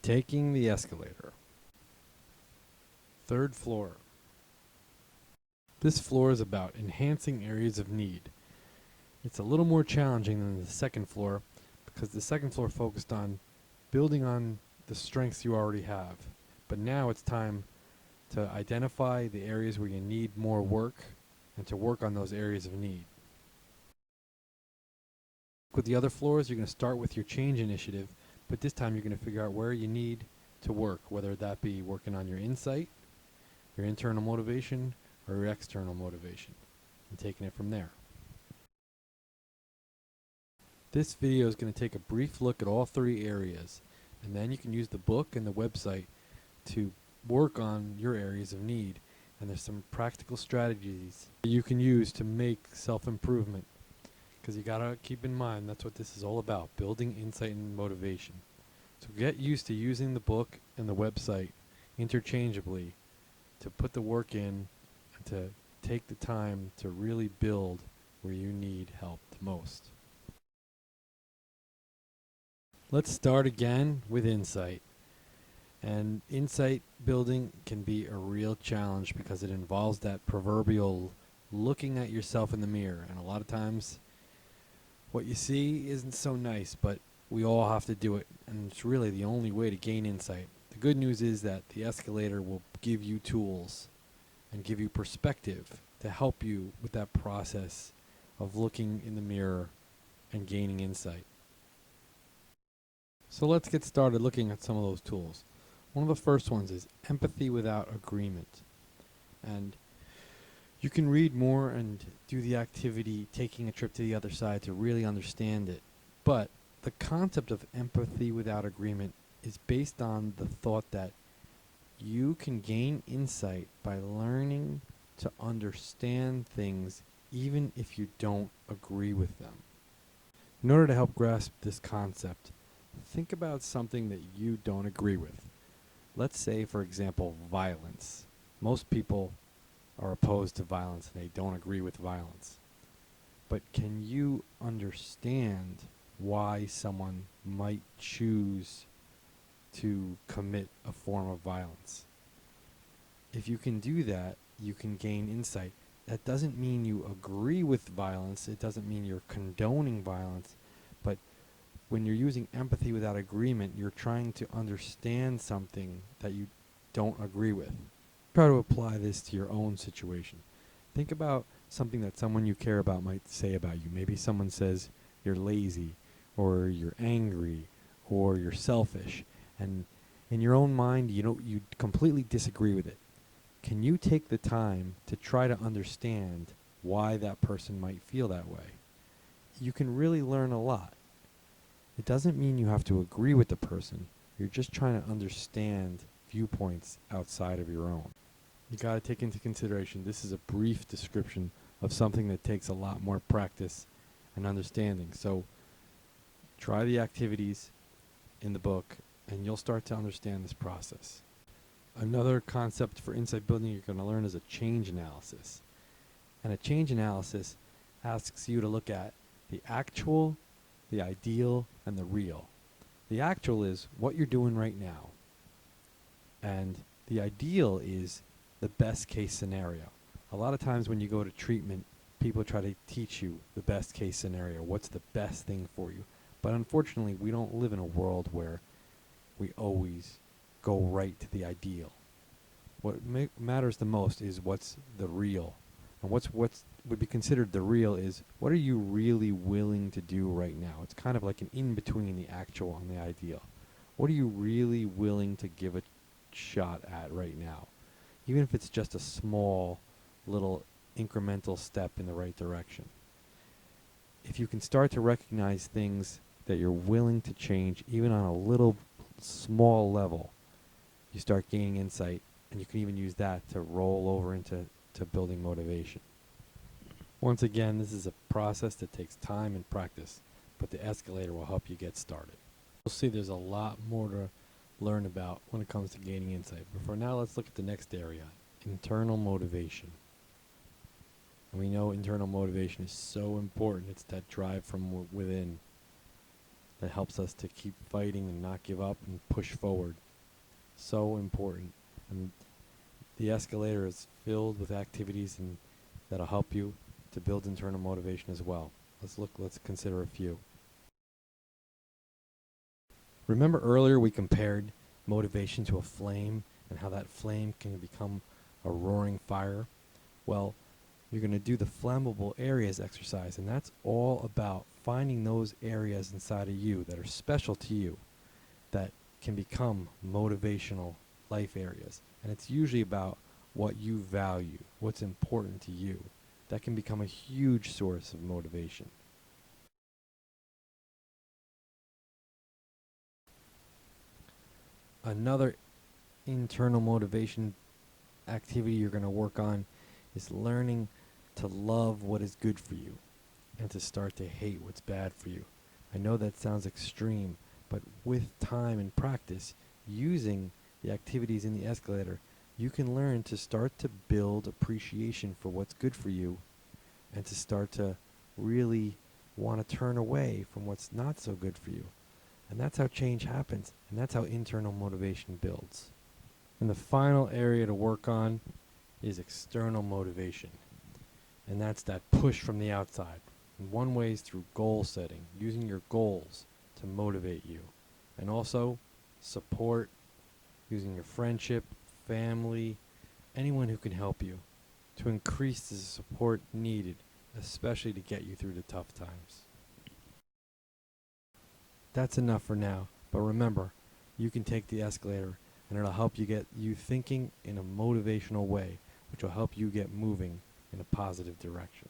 Taking the escalator. Third floor. This floor is about enhancing areas of need. It's a little more challenging than the second floor because the second floor focused on building on the strengths you already have. But now it's time to identify the areas where you need more work and to work on those areas of need. With the other floors, you're going to start with your change initiative, but this time you're going to figure out where you need to work, whether that be working on your insight, your internal motivation, or your external motivation, and taking it from there. This video is going to take a brief look at all three areas, and then you can use the book and the website to work on your areas of need. And there's some practical strategies that you can use to make self-improvement, because you gotta keep in mind that's what this is all about, building insight and motivation. So get used to using the book and the website interchangeably to put the work in and to take the time to really build where you need help the most. Let's start again with insight. And insight building can be a real challenge because it involves that proverbial looking at yourself in the mirror. And a lot of times what you see isn't so nice, but we all have to do it. And it's really the only way to gain insight. The good news is that the escalator will give you tools and give you perspective to help you with that process of looking in the mirror and gaining insight. So let's get started looking at some of those tools. One of the first ones is empathy without agreement. And you can read more and do the activity, taking a trip to the other side, to really understand it. But the concept of empathy without agreement is based on the thought that you can gain insight by learning to understand things even if you don't agree with them. In order to help grasp this concept, think about something that you don't agree with. Let's say, for example, violence. Most people are opposed to violence and they don't agree with violence. But can you understand why someone might choose to commit a form of violence? If you can do that, you can gain insight. That doesn't mean you agree with violence. It doesn't mean you're condoning violence. But when you're using empathy without agreement, you're trying to understand something that you don't agree with. Try to apply this to your own situation. Think about something that someone you care about might say about you. Maybe someone says you're lazy, or you're angry, or you're selfish, and in your own mind you completely disagree with it. Can you take the time to try to understand why that person might feel that way? You can really learn a lot. It doesn't mean you have to agree with the person. You're just trying to understand viewpoints outside of your own. You got to take into consideration this is a brief description of something that takes a lot more practice and understanding. So try the activities in the book and you'll start to understand this process. Another concept for insight building you're going to learn is a change analysis. And a change analysis asks you to look at the actual, the ideal, and the real. The actual is what you're doing right now. And the ideal is the best case scenario. A lot of times when you go to treatment, people try to teach you the best case scenario. What's the best thing for you? But unfortunately, we don't live in a world where we always go right to the ideal. What matters the most is what's the real. And what's would be considered the real is what are you really willing to do right now? It's kind of like an in-between the actual and the ideal. What are you really willing to give a shot at right now? Even if it's just a small little incremental step in the right direction. If you can start to recognize things that you're willing to change, even on a little small level, you start gaining insight, and you can even use that to roll over into building motivation. Once again, this is a process that takes time and practice, but the escalator will help you get started. You'll see there's a lot more to learn about when it comes to gaining insight. But for now, let's look at the next area, internal motivation. And we know internal motivation is so important. It's that drive from within that helps us to keep fighting and not give up and push forward. So important. And the escalator is filled with activities and that'll help you to build internal motivation as well. Let's consider a few. Remember earlier we compared motivation to a flame and how that flame can become a roaring fire? Well, you're going to do the flammable areas exercise, and that's all about finding those areas inside of you that are special to you that can become motivational life areas. And it's usually about what you value, what's important to you. That can become a huge source of motivation. Another internal motivation activity you're going to work on is learning to love what is good for you and to start to hate what's bad for you. I know that sounds extreme, but with time and practice, using the activities in the escalator, you can learn to start to build appreciation for what's good for you and to start to really want to turn away from what's not so good for you. And that's how change happens, and that's how internal motivation builds. And the final area to work on is external motivation. And that's that push from the outside. And one way is through goal setting, using your goals to motivate you. And also support, using your friendship, family, anyone who can help you to increase the support needed, especially to get you through the tough times. That's enough for now, but remember, you can take the escalator and it'll help you get you thinking in a motivational way, which will help you get moving in a positive direction.